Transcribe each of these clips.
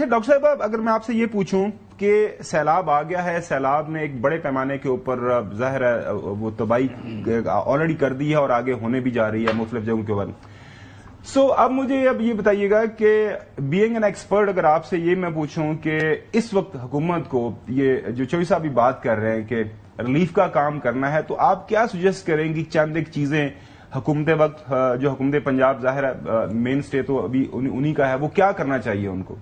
اچھا ڈاکٹر صاحب، اگر میں آپ سے یہ پوچھوں کہ سیلاب آ گیا ہے، سیلاب نے ایک بڑے پیمانے کے اوپر ظاہر ہے وہ تباہی آلریڈی کر دی ہے اور آگے ہونے بھی جا رہی ہے مختلف جگہوں کے اوپر. اب مجھے یہ بتائیے گا کہ بینگ این ایکسپرٹ، اگر آپ سے یہ میں پوچھوں کہ اس وقت حکومت کو یہ جو چوہدری صاحب بھی بات کر رہے ہیں کہ ریلیف کا کام کرنا ہے، تو آپ کیا سجیسٹ کریں گی چند ایک چیزیں حکومت وقت جو حکومت پنجاب ظاہر ہے مین اسٹیٹ تو ابھی انہی کا ہے، وہ کیا کرنا چاہیے ان کو؟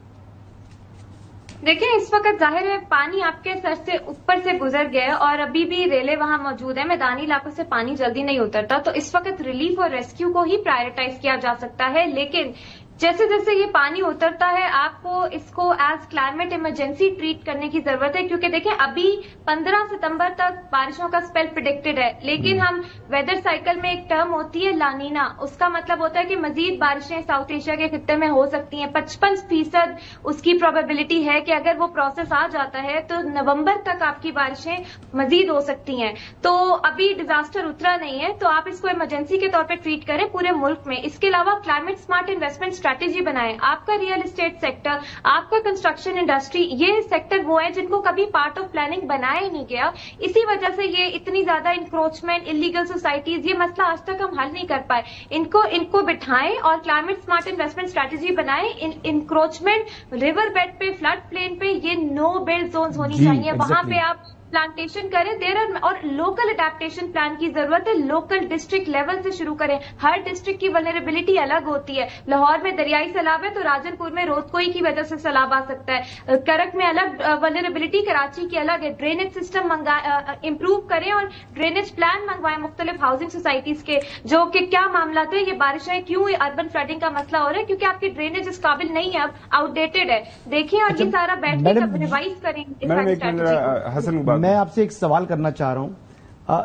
دیکھیں اس وقت ظاہر ہے پانی آپ کے سر سے اوپر سے گزر گیا اور ابھی بھی ریلے وہاں موجود ہے، میدانی علاقوں سے پانی جلدی نہیں اترتا، تو اس وقت ریلیف اور ریسکیو کو ہی پرائرٹائز کیا جا سکتا ہے. لیکن جیسے جیسے یہ پانی اترتا ہے آپ کو اس کو ایز کلائمیٹ ایمرجنسی ٹریٹ کرنے کی ضرورت ہے، کیونکہ دیکھیں ابھی 15 ستمبر تک بارشوں کا اسپیل پریڈکٹڈ ہے، لیکن ہم ویدر سائیکل میں ایک ٹرم ہوتی ہے لانینا، اس کا مطلب ہوتا ہے کہ مزید بارشیں ساؤتھ ایشیا کے خطے میں ہو سکتی ہیں. 55% اس کی پروبیبلٹی ہے کہ اگر وہ پروسیس آ جاتا ہے تو نومبر تک آپ کی بارشیں مزید ہو سکتی ہیں. تو ابھی ڈیزاسٹر اترا نہیں ہے، تو آپ اس کو ایمرجنسی کے طور پہ ٹریٹ کریں پورے ملک میں. اس کے علاوہ کلائمیٹ اسمارٹ انویسٹمنٹ اسٹریٹجی بنائیں. آپ کا ریئل اسٹیٹ سیکٹر، آپ کا کنسٹرکشن انڈسٹری، یہ سیکٹر وہ ہے جن کو کبھی پارٹ آف پلاننگ بنایا ہی نہیں گیا. اسی وجہ سے یہ اتنی زیادہ انکروچمنٹ، انلیگل سوسائٹیز، یہ مسئلہ آج تک ہم حل نہیں کر پائے. ان کو بٹھائیں اور کلائمیٹ اسمارٹ انویسٹمنٹ اسٹریٹجی بنائیں. انکروچمنٹ ریور بیڈ پہ، فلڈ پلین پہ یہ نو بلڈ زونز ہونی چاہیے، وہاں پہ آپ پلانٹیشن کریں. اور لوکل اڈیپٹیشن پلان کی ضرورت ہے، لوکل ڈسٹرکٹ لیول سے شروع کریں. ہر ڈسٹرکٹ کی ولنریبلٹی الگ ہوتی ہے. لاہور میں دریائی سیلاب ہے تو راجن پور میں روت کوئی کی وجہ سے سیلاب آ سکتا ہے. کرک میں الگ ولنریبلٹی، کراچی کی الگ ہے. ڈرینیج سسٹم امپروو کریں اور ڈرینیج پلان منگوائیں مختلف ہاؤسنگ سوسائٹیز کے، جو کہ کیا معاملات ہیں، یہ بارشیں کیوں اربن فلڈنگ کا مسئلہ ہو رہا ہے، کیونکہ آپ کی ڈرینیج اس قابل نہیں ہے، اب آؤٹ ڈیٹڈ ہے. دیکھیں اور یہ سارا بیٹھ کے ریوائز کریں. میں آپ سے ایک سوال کرنا چاہ رہا ہوں،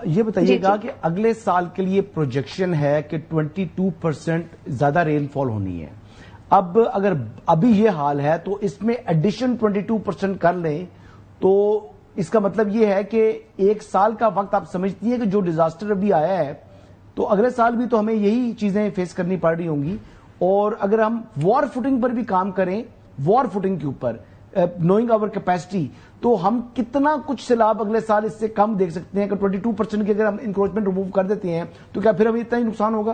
یہ بتائیے گا کہ اگلے سال کے لیے پروجیکشن ہے کہ 22% زیادہ رین فال ہونی ہے. اب اگر ابھی یہ حال ہے تو اس میں ایڈیشن 22% کر لیں تو اس کا مطلب یہ ہے کہ ایک سال کا وقت آپ سمجھتی ہیں کہ جو ڈیزاسٹر ابھی آیا ہے تو اگلے سال بھی تو ہمیں یہی چیزیں فیس کرنی پڑ رہی ہوں گی. اور اگر ہم وار فوٹنگ پر بھی کام کریں، وار فوٹنگ کے اوپر نوئنگ آور کیپیسٹی، تو ہم کتنا کچھ سیلاب اگلے سال اس سے کم دیکھ سکتے ہیں کہ 22% کی اگر ہم انکروچمنٹ ریموو کر دیتے ہیں تو کیا پھر ہمیں اتنا ہی نقصان ہوگا؟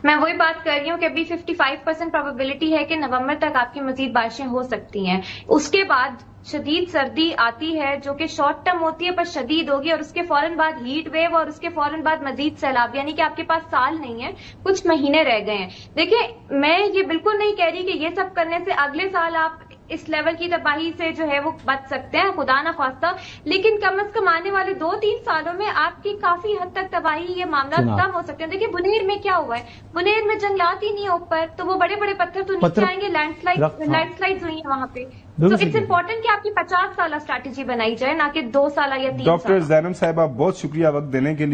میں وہی بات کر رہی ہوں کہ ابھی 55% پروبیبلٹی ہے کہ نومبر تک آپ کی مزید بارشیں ہو سکتی ہیں. اس کے بعد شدید سردی آتی ہے جو کہ شارٹ ٹرم ہوتی ہے پر شدید ہوگی، اور اس کے فوراً بعد ہیٹ ویو، اور اس کے فوراً بعد مزید سیلاب، یعنی کہ آپ کے پاس سال نہیں ہے، کچھ مہینے رہ گئے ہیں. دیکھیں میں یہ بالکل نہیں کہہ رہی کہ یہ سب کرنے سے اگلے سال آپ اس لیول کی تباہی سے جو ہے وہ بچ سکتے ہیں، خدا نہ خواستہ، لیکن کم از کم آنے والے 2-3 سالوں میں آپ کی کافی حد تک تباہی، یہ معاملات کم ہو سکتے ہیں. دیکھیں بنیر میں کیا ہوا ہے، بنیر میں جنگلات ہی نہیں ہے اوپر، تو وہ بڑے بڑے پتھر تو نیچے آئیں گے، لینڈ سلائڈ ہوئی ہیں وہاں پہ. تو اٹس امپورٹنٹ کہ آپ کی 50 سالہ اسٹریٹجی بنائی جائے، نہ کہ 2 سالہ یا 3 سالہ. ڈاکٹر زینب صاحبہ بہت شکریہ وقت دینے کے لیے.